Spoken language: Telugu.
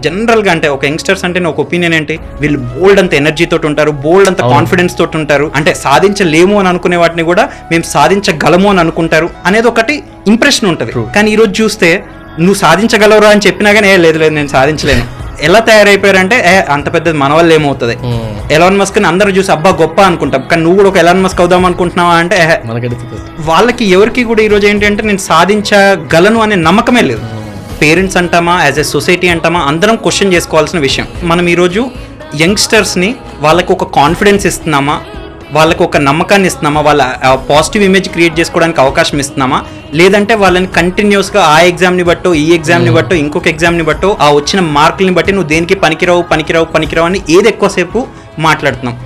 జనరల్గా అంటే ఒక యంగ్స్టర్స్ అంటే ఒక ఒపీనియన్ ఏంటి, వీళ్ళు బోల్డ్ అంత ఎనర్జీ తోటి ఉంటారు, బోల్డ్ అంత కాన్ఫిడెన్స్ తోటి ఉంటారు, అంటే సాధించలేము అని అనుకునే వాటిని కూడా మేము సాధించగలము అని అనుకుంటారు అనేది ఒకటి ఇంప్రెషన్ ఉంటుంది. కానీ ఈరోజు చూస్తే నువ్వు సాధించగలవురా అని చెప్పినా కానీ లేదు లేదు నేను సాధించలేను. ఎలా తయారైపోయారంటే అంత పెద్దది మన వల్ల ఏమవుతుంది, ఎలాన్ మస్క్ ని అందరూ చూసి అబ్బా గొప్ప అనుకుంటాం, కానీ నువ్వు కూడా ఒక ఎలాన్ మస్క్ అవుదాం అనుకుంటున్నావా అంటే వాళ్ళకి ఎవరికి కూడా ఈరోజు ఏంటంటే నేను సాధించగలను అనే నమ్మకమే లేదు. పేరెంట్స్ అంటామా, యాజ్ ఎ సొసైటీ అంటామా, అందరం క్వశ్చన్ చేసుకోవాల్సిన విషయం. మనం ఈరోజు యంగ్స్టర్స్ని వాళ్ళకి ఒక కాన్ఫిడెన్స్ ఇస్తున్నామా, వాళ్ళకు ఒక నమ్మకాన్ని ఇస్తున్నామా, వాళ్ళ పాజిటివ్ ఇమేజ్ క్రియేట్ చేసుకోవడానికి అవకాశం ఇస్తున్నామా, లేదంటే వాళ్ళని కంటిన్యూస్గా ఆ ఎగ్జామ్ని బట్టో ఈ ఎగ్జామ్ని బట్టో ఇంకొక ఎగ్జామ్ని బట్టో ఆ వచ్చిన మార్కుల్ని బట్టి నువ్వు దేనికి పనికిరావు అని ఏది ఎక్కువసేపు మాట్లాడుతున్నాం.